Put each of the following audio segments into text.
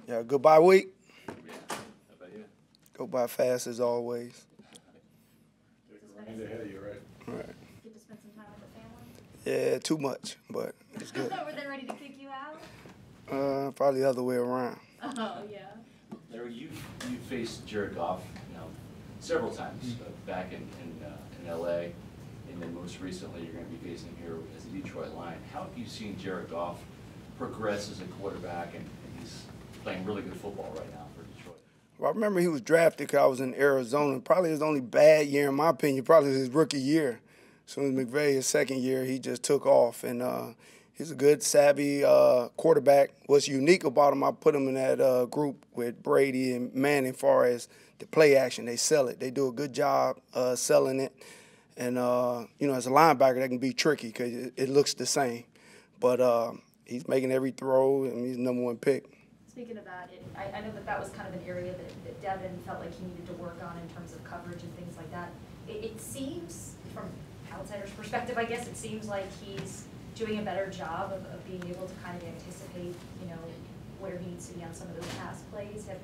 Yeah, goodbye week. Yeah. How about you? Go by fast as always. Right ahead of you, right? Right. Get to spend some time with the family? Yeah, too much, but it's good. Were they ready to kick you out? Probably the other way around. Oh, yeah. Larry, you faced Jared Goff, several times back in L.A., and then most recently you're going to be facing him here as a Detroit Lion. How have you seen Jared Goff progress as a quarterback, and he's playing really good football right now for Detroit? Well, I remember he was drafted because I was in Arizona. Probably his only bad year, in my opinion, probably his rookie year. As soon as McVay, his second year, he just took off. And he's a good, savvy quarterback. What's unique about him, I put him in that group with Brady and Manning as far as the play action. They sell it. They do a good job selling it. And, as a linebacker, that can be tricky because it looks the same. But he's making every throw, and he's the #1 pick. Speaking of that, I know that was kind of an area that Devin felt like he needed to work on in terms of coverage and things like that. It seems, from outsider's perspective, I guess, it seems like he's doing a better job of being able to kind of anticipate, where he needs to be on some of those pass plays. Is that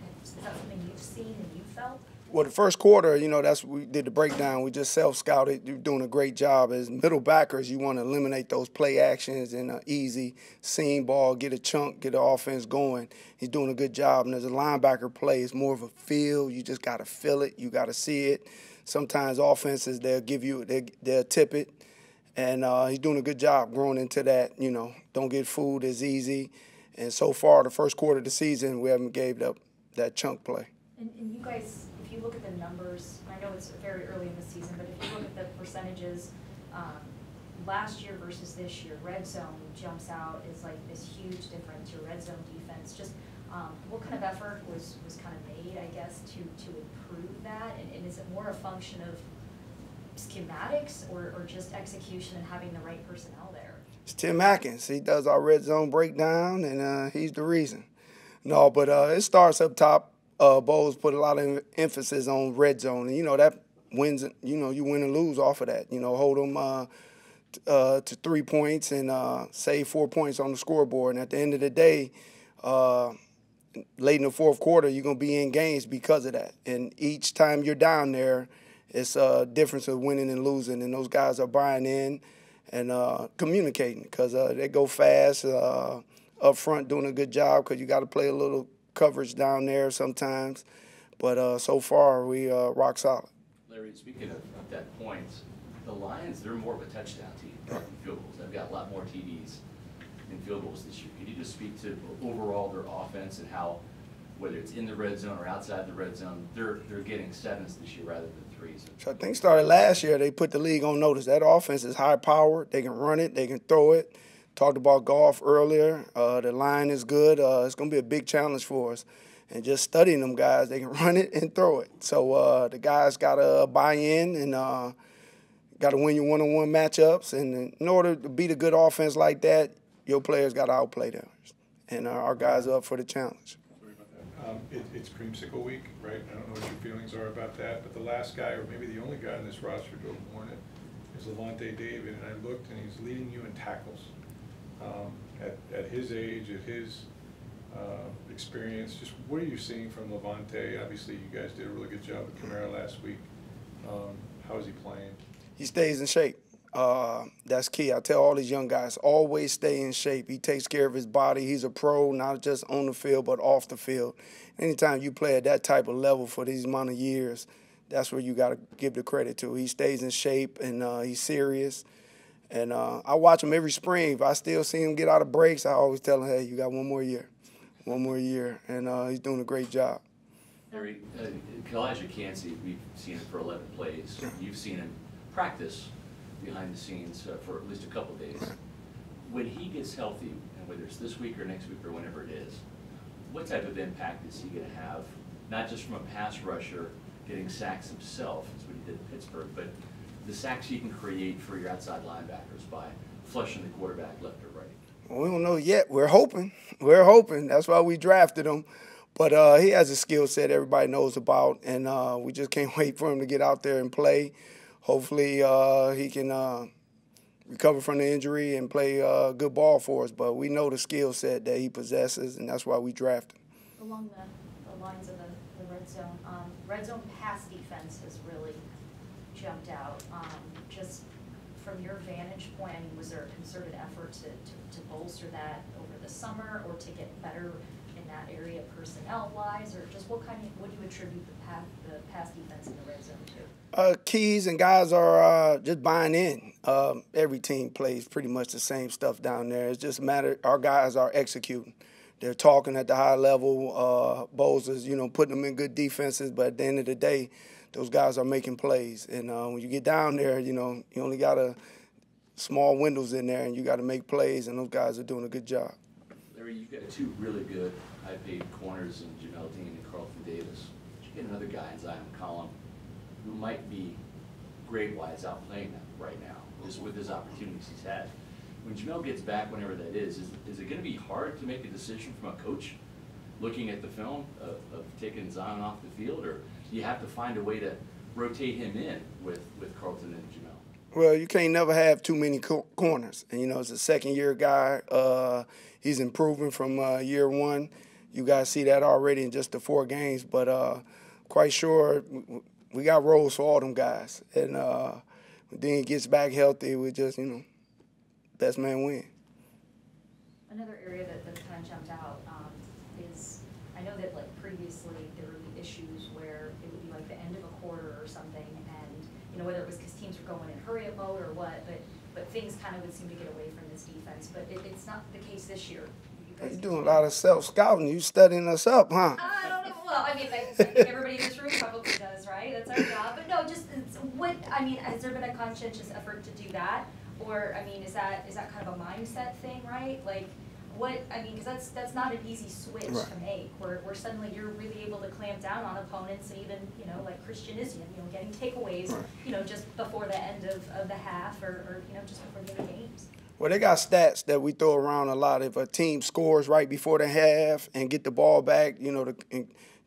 something you've seen and you felt? Well, the first quarter, that's we did the breakdown. We just self-scouted. You're doing a great job. As middle backers, you want to eliminate those play actions and easy seam ball, get a chunk, get the offense going. He's doing a good job. And as a linebacker play, it's more of a feel. You just got to feel it. You got to see it. Sometimes offenses, they'll tip it. And he's doing a good job growing into that, don't get fooled as easy. And so far, the first quarter of the season, we haven't gave up that chunk play. And you guys, if you look at the numbers, I know it's very early in the season, but if you look at the percentages, last year versus this year, red zone jumps out as like this huge difference. Your red zone defense, just what kind of effort was kind of made, I guess, to improve that? And is it more a function of schematics or just execution and having the right personnel there? It's Tim Atkins. He does our red zone breakdown, and he's the reason. No, but it starts up top. Bowles put a lot of emphasis on red zone, and that wins. You win and lose off of that. Hold them to 3 points and save 4 points on the scoreboard. And at the end of the day, late in the fourth quarter, you're gonna be in games because of that. And each time you're down there, it's a difference of winning and losing. And those guys are buying in and communicating because they go fast up front, doing a good job because you got to play a little coverage down there sometimes. But so far, we rock solid. Larry, speaking of that point, the Lions, they're more of a touchdown team than field goals. They've got a lot more TDs than field goals this year. Can you just speak to overall their offense and how, whether it's in the red zone or outside the red zone, they're getting 7s this year rather than 3s? So I think started last year, they put the league on notice. That offense is high-powered. They can run it. They can throw it. Talked about Goff earlier. The line is good. It's going to be a big challenge for us. And just studying them guys, they can run it and throw it. So the guys got to buy in and got to win your one-on-one matchups. And in order to beat a good offense like that, your players got to outplay theirs. And our guys are up for the challenge. Sorry about that. It's creamsicle week, right? I don't know what your feelings are about that, but the last guy, or maybe the only guy on this roster to have worn it, is Levante David. And I looked, and he's leading you in tackles. At his age, at his experience, just what are you seeing from Levante? Obviously, you guys did a really good job with Kamara last week. How is he playing? He stays in shape. That's key. I tell all these young guys, always stay in shape. He takes care of his body. He's a pro, not just on the field, but off the field. Anytime you play at that type of level for these amount of years, that's where you got to give the credit to. He stays in shape, and he's serious. And I watch him every spring. If I still see him get out of breaks, I always tell him, hey, you got one more year. And he's doing a great job. Larry, Elijah Cansey, we've seen him for 11 plays. You've seen him practice behind the scenes for at least a couple of days. When he gets healthy, and whether it's this week or next week or whenever it is, what type of impact is he going to have, not just from a pass rusher getting sacks himself, that's what he did in Pittsburgh, but the sacks he can create for your outside linebackers by flushing the quarterback left or right? Well, we don't know yet. We're hoping. That's why we drafted him. But he has a skill set everybody knows about, and we just can't wait for him to get out there and play. Hopefully he can recover from the injury and play good ball for us. But we know the skill set that he possesses, and that's why we drafted him. Along the lines of the red zone pass defense has really jumped out. Just from your vantage point, I mean, was there a concerted effort to bolster that over the summer, or to get better in that area personnel-wise, or just what do you attribute the pass defense in the red zone to? Keys and guys are just buying in. Every team plays pretty much the same stuff down there. It's just a matter, our guys are executing. They're talking at the high level. Bowles is, putting them in good defenses, but at the end of the day, those guys are making plays. And when you get down there, you only got small windows in there, and you got to make plays, and those guys are doing a good job. Larry, you've got two really good high-paid corners in Jamel Dean and Carlton Davis. But you get another guy in Zion Collin who might be grade-wise outplaying them right now, just with his opportunities he's had. When Jamel gets back, whenever that is it going to be hard to make a decision from a coach looking at the film of taking Zion off the field, or do you have to find a way to rotate him in with Carlton and Jamel? Well, you can't never have too many corners. And, it's a second-year guy. He's improving from year one. You guys see that already in just the 4 games. But quite sure we got roles for all them guys. And when Dean gets back healthy, we just, best man win. Another area that kind of jumped out is, I know that previously there would be issues where it would be the end of a quarter or something, and whether it was because teams were going in hurry-up mode or what, but things kind of would seem to get away from this defense. But it's not the case this year. You're doing a lot of self-scouting. You studying us up, huh? I don't know. Well, I mean, I think everybody in this room probably does, right? That's our job. But no, just has there been a conscientious effort to do that? Or, is that kind of a mindset thing, right? Because that's not an easy switch to make, where suddenly you're really able to clamp down on opponents, and even, like Christian Isian, getting takeaways, just before the end of the half, or just before the end of games. Well, they got stats that we throw around a lot. If a team scores right before the half and get the ball back,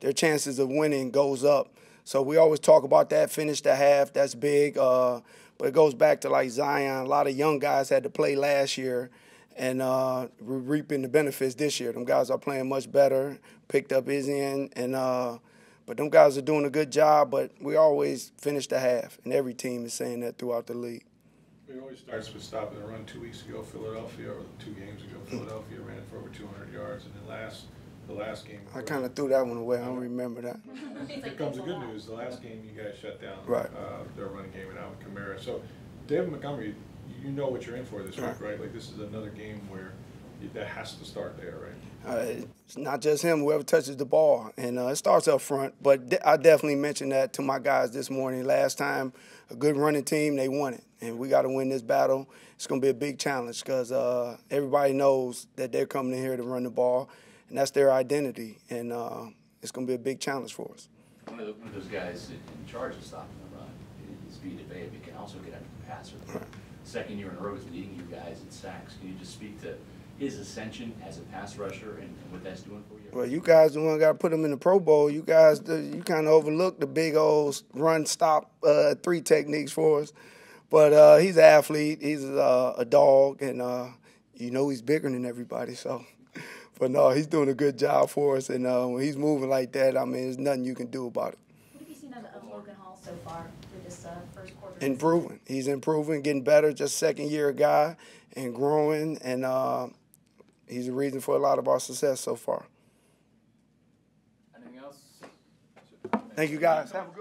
their chances of winning goes up. So we always talk about that, finish the half, that's big. But it goes back to Zion. A lot of young guys had to play last year, and we're reaping the benefits this year. Them guys are playing much better, picked up Isian, but them guys are doing a good job, but we always finish the half, and every team is saying that throughout the league. It always starts with stopping the run. 2 weeks ago, Philadelphia, or 2 games ago, Philadelphia ran it for over 200 yards, and then the last game. I kind of threw that one away. I don't remember that. Here comes the good news. The last game, you guys shut down their running game and out with Kamara. So, David Montgomery, you know what you're in for this week, right? This is another game where that has to start there, right? It's not just him, whoever touches the ball. And it starts up front. But I definitely mentioned that to my guys this morning. Last time, a good running team, they won it. And we got to win this battle. It's going to be a big challenge because everybody knows that they're coming in here to run the ball, and that's their identity. And it's going to be a big challenge for us. One of those guys in charge of stopping the run is Vita Vea, but can also get after the passer. Right. Second year in a row, he's leading you guys in sacks. Can you just speak to his ascension as a pass rusher and what that's doing for you? Well, you guys the one got to put him in the Pro Bowl. You guys, you kind of overlooked the big old run-stop 3 techniques for us. But he's an athlete. He's a dog, and he's bigger than everybody. So, but no, he's doing a good job for us. And when he's moving like that, there's nothing you can do about it. What have you seen of Logan Hall so far through this first quarter? Improving. He's improving, getting better. Just second-year guy and growing, and he's a reason for a lot of our success so far. Anything else? Thank you, guys. Have a good